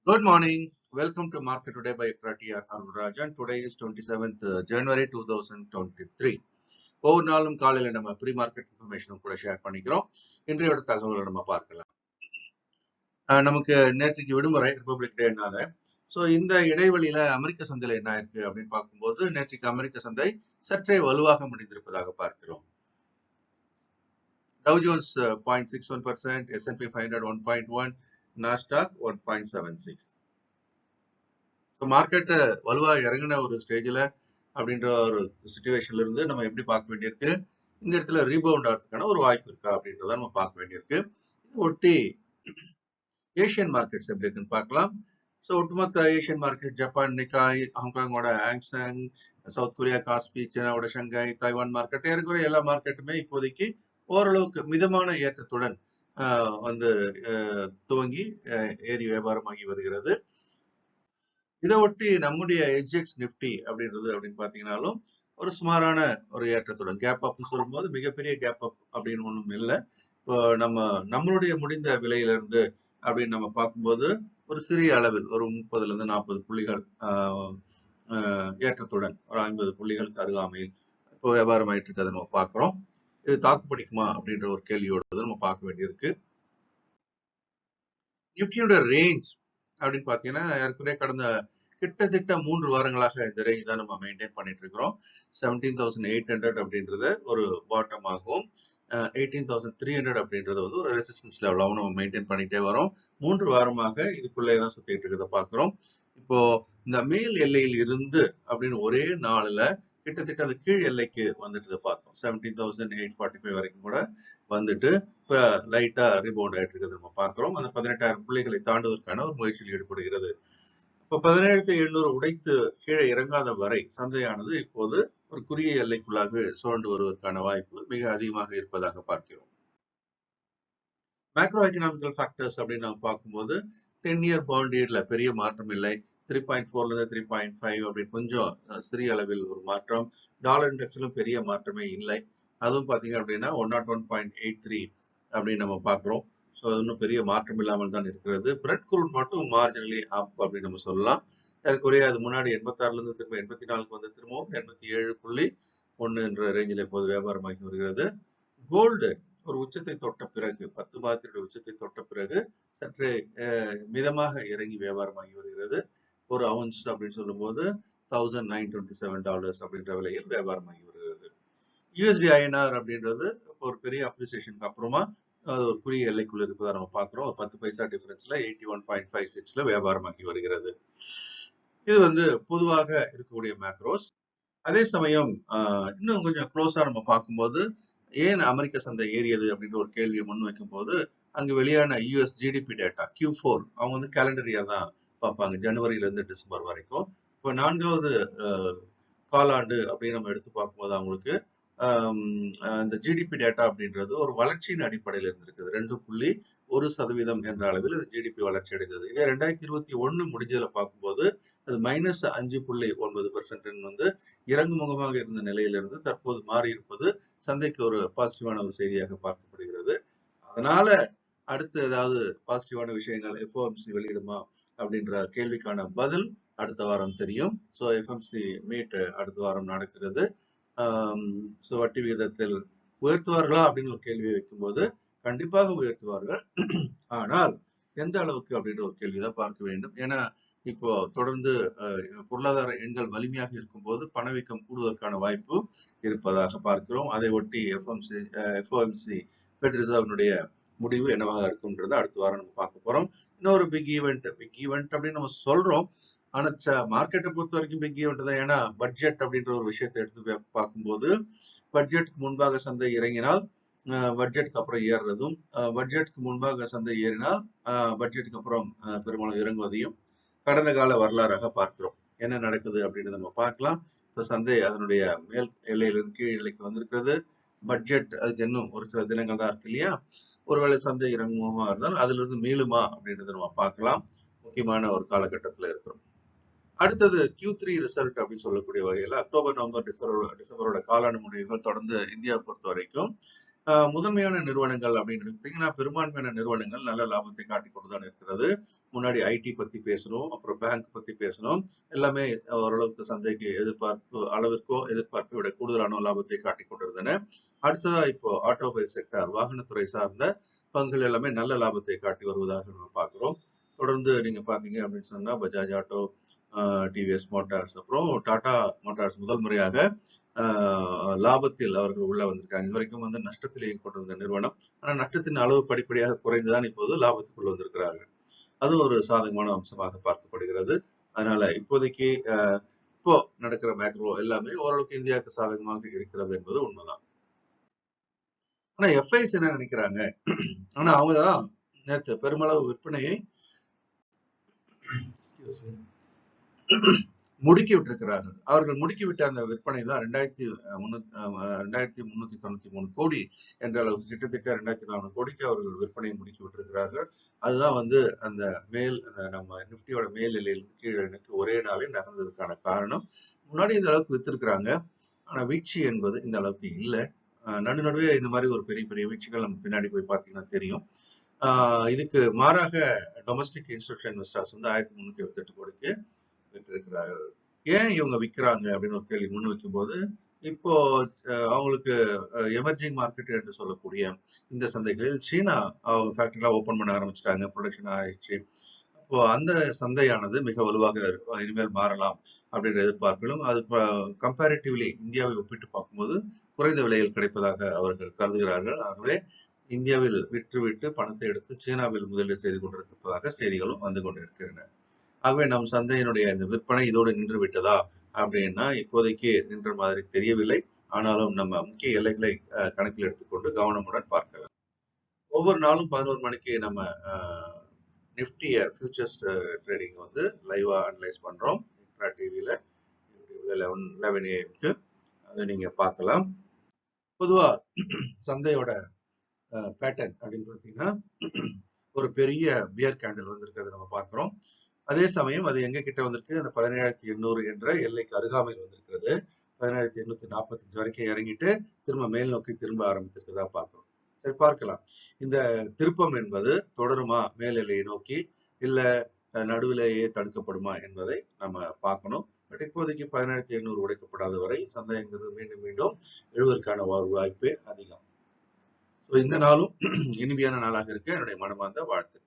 Good morning. Welcome to Market Today by ECTRA Arulrajhan. Today is 27th January 2023. ஒவ்வொரு நாளும் காலையில் நம்ம pre market இன்ஃபர்மேஷனும் கூட ஷேர் பண்ணிக்கிறோம். இன்றையோட தகவல்களை நம்ம பார்க்கலாம். நமக்கு நேற்றுக்கு விடுமுறை ரிபப்ளிக் டேனால. ஸோ இந்த இடைவெளியில அமெரிக்க சந்தையில் என்ன இருக்கு அப்படின்னு பார்க்கும்போது நேற்றுக்கு அமெரிக்க சந்தை சற்றே வலுவாக முடிந்திருப்பதாக பார்க்கிறோம். Dow Jones 0.61%, S&P 500 1.1, Nasdaq 1.76. So மார்க்கெட்டை வலுவா இறங்கின ஒரு ஸ்டேஜில் அப்படின்ற ஒரு சுச்சுவேஷன்ல இருந்து நம்ம எப்படி பார்க்க வேண்டியிருக்கு, இந்த இடத்துல ரீபவுண்ட் ஆகிறதுக்கான ஒரு வாய்ப்பு இருக்கா அப்படின்றத நம்ம பார்க்க வேண்டியிருக்கு. இது ஒட்டி ஏஷியன் மார்க்கெட்ஸ் எப்படி இருக்குன்னு பார்க்கலாம். ஸோ ஒட்டுமொத்த ஏஷியன் மார்க்கெட் ஜப்பான் நிக்காய், ஹாங்காங்கோட ஆங்சாங், சவுத் கொரியா காஸ்பி, சீனாவோட ஷங்காய், தைவான் மார்க்கெட் ஏறக்குறைய எல்லா மார்க்கெட்டுமே இப்போதைக்கு ஓரளவுக்கு மிதமான ஏற்றத்துடன் வந்து துவங்கி ஏறி வியாபாரமாகி வருகிறது. இதை ஒட்டி நம்முடைய எச்எக்ஸ் நிப்டி அப்படின்னு பாத்தீங்கன்னாலும் ஒரு சுமாரான ஒரு ஏற்றத்துடன் கேப் அப்னு சொல்லும்போது மிகப்பெரிய கேப் அப் அப்படின்னு ஒண்ணும் இல்லை. இப்போ நம்மளுடைய முடிந்த விலையிலிருந்து அப்படின்னு நம்ம பார்க்கும்போது ஒரு சிறிய அளவில் ஒரு 30 இருந்து 40 புள்ளிகள் ஏற்றத்துடன் ஒரு 50 புள்ளிகளுக்கு அருகாமையில் இப்போ வியாபாரம் ஆயிட்டு இருக்கிறத நம்ம பார்க்கிறோம். இது தாக்கு பிடிக்குமா அப்படின்ற ஒரு கேள்வியோடு நம்ம பார்க்க வேண்டியிருக்கு. நிப்டியோட ரேஞ்ச் அப்படின்னு பாத்தீங்கன்னா ஏற்கனவே கடந்த கிட்டத்தட்ட 3 வாரங்களாக இந்த ரேஞ்ச் தான் நம்ம மெயின்டைன் பண்ணிட்டு இருக்கிறோம். 17,800 அப்படின்றது ஒரு பாட்டம் ஆகும், 18,300 அப்படின்றது வந்து ஒரு ரெசிஸ்டன்ஸ் லெவலாகவும் நம்ம மெயின்டைன் பண்ணிட்டே வரோம். 3 வாரமாக இதுக்குள்ளே தான் சுத்திட்டு இருக்கிறத பாக்குறோம். இப்போ இந்த மேல் எல்லையில் இருந்து அப்படின்னு ஒரே நாளில் கிட்டத்தட்ட அந்த கீழ் எல்லைக்கு வந்துட்டு பார்த்தோம். 17,845 வரைக்கும் கூட வந்துட்டு இப்ப லைட்டா ரீபவுண்ட் ஆயிட்டு இருக்கிறது நம்ம பார்க்கிறோம். அந்த 18,000 புள்ளிகளை தாண்டுவதற்கான ஒரு முயற்சியில் ஈடுபடுகிறது. இப்ப 17,700 உடைத்து கீழே இறங்காத வரை சந்தையானது இப்போது ஒரு குறுகிய எல்லைக்குள்ளாக சுழண்டு வருவதற்கான வாய்ப்பு மிக அதிகமாக இருப்பதாக பார்க்கிறோம். மேக்ரோ எக்கனாமிக்கல் ஃபேக்டர்ஸ் அப்படின்னு நம்ம பார்க்கும்போது 10-year bond yieldல பெரிய மாற்றம் இல்லை. 3.4 இருந்து 3.5 அப்படின்னு கொஞ்சம் சிறிய அளவில் ஒரு மாற்றம். டாலர் இண்டெக்ஸிலும் பெரிய மாற்றமே இல்லை. அதுவும் பாத்தீங்க அப்படின்னா 101.83 அப்படின்னு நம்ம பார்க்கிறோம். ஸோ அது இன்னும் பெரிய மாற்றம் இல்லாமல் தான் இருக்கிறது. பிரெட் குரூட் மட்டும் மார்ஜினலி அப் அப்படின்னு நம்ம சொல்லலாம். ஏற்கனவே அது முன்னாடி 86ல இருந்து திரும்ப 84க்கு வந்து திரும்பவும் 87.1 என்ற ரேஞ்சில் இப்போது வியாபாரமாகி வருகிறது. கோல்டு ஒரு உச்சத்தை தொட்ட பிறகு 10 மாதத்தினுடைய உச்சத்தை தொட்ட பிறகு சற்றே மிதமாக இறங்கி வியாபாரமாகி வருகிறது. ஒரு அவுன்ஸ் அப்படின்னு சொல்லும்போது $1,927 அப்படின்ற விலையில் வியாபாரமாகி வருகிறது. யூஎஸ்டி ஐஎன்ஆர் அப்படின்றது ஒரு பெரிய அப்ரிசியேஷனுக்கு அப்புறமா ஒரு குறுகிய எல்லைக்குள்ள இருப்பதை நம்ம பார்க்கிறோம். ஒரு 10 பைசா டிஃபரன்ஸ்ல 81.56ல வியாபாரமாகி வருகிறது. இது வந்து பொதுவாக இருக்கக்கூடிய மேக்ரோஸ். அதே சமயம் இன்னும் கொஞ்சம் க்ளோஸா நம்ம பார்க்கும்போது ஏன் அமெரிக்க சந்தை ஏறியது அப்படின்ற ஒரு கேள்வியை முன்வைக்கும் போது அங்கு வெளியான யூஎஸ் ஜிடிபி டேட்டா Q4 அவங்க வந்து கேலண்டர் இயர் தான் பார்ப்பாங்க, ஜனவரியில இருந்து டிசம்பர் வரைக்கும். இப்போ 4வது காலாண்டு அப்படின்னு நம்ம எடுத்து பார்க்கும்போது அவங்களுக்கு இந்த ஜிடிபி டேட்டா அப்படின்றது ஒரு வளர்ச்சியின் அடிப்படையில் இருந்திருக்குது. 2.1% என்ற அளவில் இது ஜிடிபி வளர்ச்சி அடைந்தது. இதே 2021 முடிஞ்சதுல பார்க்கும்போது அது -5.9% வந்து இறங்குமுகமாக இருந்த நிலையிலிருந்து தற்போது மாறி இருப்பது சந்தைக்கு ஒரு பாசிட்டிவான ஒரு செய்தியாக பார்க்கப்படுகிறது. அதனால அடுத்து ஏதாவது பாசிட்டிவான விஷயங்கள் எஃப்ஓஎம்சி வெளியிடுமா அப்படின்ற கேள்விக்கான பதில் அடுத்த வாரம் தெரியும். ஸோ எஃப்எம்சி மீட் அடுத்த வாரம் நடக்கிறது. ஸோ வட்டி விகிதத்தில் உயர்த்துவார்களா அப்படின்னு ஒரு கேள்வியை வைக்கும்போது கண்டிப்பாக உயர்த்துவார்கள். ஆனால் எந்த அளவுக்கு அப்படின்ற ஒரு கேள்விதான் பார்க்க வேண்டும். ஏன்னா இப்போ தொடர்ந்து பொருளாதார எண்கள் வலிமையாக இருக்கும்போது பணவீக்கம் கூடுவதற்கான வாய்ப்பு இருப்பதாக பார்க்கிறோம். அதை ஒட்டி எஃப்ஓஎம்சி ஃபெட் ரிசர்வனுடைய முடிவு என்னவாக இருக்கும்ன்றத அடுத்த வாரம் நம்ம பார்க்க போறோம். இன்னொரு பிக் ஈவெண்ட் அப்படின்னு நம்ம சொல்றோம். ஆனா மார்க்கெட்டை பொறுத்த வரைக்கும் பிக் ஈவெண்ட் தான். ஏன்னா பட்ஜெட் அப்படின்ற ஒரு விஷயத்தை எடுத்து பார்க்கும்போது பட்ஜெட்டுக்கு முன்பாக சந்தை இறங்கினால் பட்ஜெட்டுக்கு அப்புறம் ஏறுறதும், பட்ஜெட்டுக்கு முன்பாக சந்தை ஏறினால் பட்ஜெட்டுக்கு அப்புறம் பெரும்பாலும் இறங்குவதையும் கடந்த கால வரலாறாக பார்க்கிறோம். என்ன நடக்குது அப்படின்னு நம்ம பார்க்கலாம். இப்போ சந்தை அதனுடைய மேல் எல்லையிலிருந்து கீழ் எல்லைக்கு வந்திருக்கிறது. பட்ஜெட் அதுக்கு இன்னும் ஒரு சில தினங்கள் தான் இருக்கு இல்லையா. ஒருவேளை சந்தை இறங்குமா இருந்தால் அதுல இருந்து மீளுமா அப்படின்றத நம்ம பார்க்கலாம். முக்கியமான ஒரு காலகட்டத்தில் இருக்கிறோம். அடுத்தது Q3 ரிசல்ட் அப்படின்னு சொல்லக்கூடிய வகையில் அக்டோபர், நவம்பர், டிசம்பரோட காலாண்டு முடிவுகள் தொடர்ந்து இந்தியாவை பொறுத்த வரைக்கும் முதன்மையான நிறுவனங்கள் அப்படின்னு எடுத்தீங்கன்னா பெரும்பான்மையான நிறுவனங்கள் நல்ல லாபத்தை காட்டிக் கொண்டுதான் இருக்கிறது. முன்னாடி ஐடி பத்தி பேசணும், அப்புறம் பேங்க் பத்தி பேசணும். எல்லாமே ஓரளவுக்கு சந்தைக்கு எதிர்பார்ப்பு அளவிற்கோ எதிர்பார்ப்பை விட கூடுதலான லாபத்தை காட்டிக் கொண்டிருந்தன. அடுத்ததா இப்போ ஆட்டோமொபைல் செக்டார் வாகனத்துறை சார்ந்த பங்குகள் எல்லாமே நல்ல லாபத்தை காட்டி வருவதாக நம்ம பார்க்கிறோம். தொடர்ந்து நீங்க பாத்தீங்க அப்படின்னு சொன்னா பஜாஜ் ஆட்டோ, டிவிஎஸ் மோட்டார்ஸ், அப்புறம் டாடா மோட்டார்ஸ் முதல் முறையாக லாபத்தில் அவர்கள் உள்ள வந்திருக்காங்க. இதுவரைக்கும் வந்து நஷ்டத்தில் இயங்கிக்கொண்டிருந்த நிறுவனம், ஆனா நஷ்டத்தின் அளவு படிப்படியாக குறைந்துதான் இப்போது லாபத்துக்குள் வந்திருக்கிறார்கள். அது ஒரு சாதகமான அம்சமாக பார்க்கப்படுகிறது. அதனால இப்போதைக்கு இப்போ நடக்கிற மேக்ரோ எல்லாமே ஓரளவுக்கு இந்தியாவுக்கு சாதகமாக இருக்கிறது என்பது உண்மைதான். ஆனா எஃப்ஐஸ் என்ன நினைக்கிறாங்க? ஆனா அவங்கதான் நேற்று பெருமளவு விற்பனையை முடுக்கி விட்டிருக்கிறார்கள். அவர்கள் முடுக்கிவிட்ட அந்த விற்பனை தான் 2393 கோடி என்ற அளவுக்கு, கிட்டத்தட்ட 2400 கோடிக்கு அவர்கள் விற்பனையை முடுக்கி விட்டிருக்கிறார்கள். அதுதான் வந்து அந்த நம்ம நிப்டியோட மேல் எல்லையிலிருந்து கீழ் எல்லைக்கு ஒரே நாளில் நகர்ந்ததற்கான காரணம். முன்னாடி இந்த அளவுக்கு வித்திருக்கிறாங்க, ஆனா வீழ்ச்சி என்பது இந்த அளவுக்கு இல்லை. நடுவே இந்த மாதிரி ஒரு பெரிய பெரிய வீழ்ச்சிகள் நம்ம பின்னாடி போய் பார்த்தீங்கன்னா தெரியும். இதுக்கு மாறாக டொமஸ்டிக் இன்ஸ்டிடியூஷன் இன்வெஸ்டர்ஸ் வந்து 1328 கோடிக்கு விற்றிருக்கிறார்கள். ஏன் இவங்க விற்கிறாங்க அப்படின்னு ஒரு கேள்வி முன் வைக்கும் போது, இப்போ அவங்களுக்கு எமர்ஜிங் மார்க்கெட் என்று சொல்லக்கூடிய இந்த சந்தைகளில் சீனா அவங்க ஃபேக்டரிலாம் ஓபன் பண்ண ஆரம்பிச்சிட்டாங்க, ப்ரொடக்ஷன் ஆயிடுச்சு. அப்போ அந்த சந்தையானது மிக வலுவாக இனிமேல் மாறலாம் அப்படின்ற எதிர்பார்ப்பிலும், அது கம்பேரிட்டிவ்லி இந்தியாவை ஒப்பிட்டு பார்க்கும்போது குறைந்த விலையில் கிடைப்பதாக அவர்கள் கருதுகிறார்கள். ஆகவே இந்தியாவில் விற்றுவிட்டு பணத்தை எடுத்து சீனாவில் முதலீடு செய்து கொண்டிருப்பதாக செய்திகளும் வந்து கொண்டிருக்கின்றன. ஆகவே நம் சந்தையினுடைய இந்த விற்பனை இதோடு நின்று விட்டதா அப்படின்னா இப்போதைக்கு நின்ற மாதிரி தெரியவில்லை. ஆனாலும் நம்ம முக்கிய எல்லைகளை கணக்கில் எடுத்துக்கொண்டு கவனமுடன் பார்க்கலாம். ஒவ்வொரு நாளும் 11 மணிக்கு நம்ம நிப்டிய ஃபியூச்சர்ஸ் ட்ரேடிங் வந்து லைவா அனலைஸ் பண்றோம். ECTRA டிவியில 11 AM அதை நீங்க பார்க்கலாம். பொதுவா சந்தையோட பேட்டர்ன் அப்படின்னு பார்த்தீங்கன்னா ஒரு பெரிய பியர் கேண்டில் வந்திருக்கிறது நம்ம பார்க்கிறோம். அதே சமயம் அது எங்க கிட்ட வந்திருக்கு, அந்த 17,800 என்ற எல்லைக்கு அருகாமையில் வந்திருக்கிறது. 17,845 வரைக்கும் இறங்கிட்டு திரும்ப மேல் நோக்கி திரும்ப ஆரம்பித்திருக்கிறதா பார்க்கிறோம். சரி, பார்க்கலாம் இந்த திருப்பம் என்பது தொடருமா மேல் எல்லையை நோக்கி, இல்ல நடுவிலேயே தடுக்கப்படுமா என்பதை நம்ம பார்க்கணும். பட் இப்போதைக்கு 17,800 உடைக்கப்படாத வரை சந்தைங்கிறது மீண்டும் மீண்டும் எழுவதற்கான வாய்ப்பே அதிகம். இந்த நாளும் இனிமையான நாளாக இருக்க என்னுடைய மனமார்ந்த வாழ்த்து.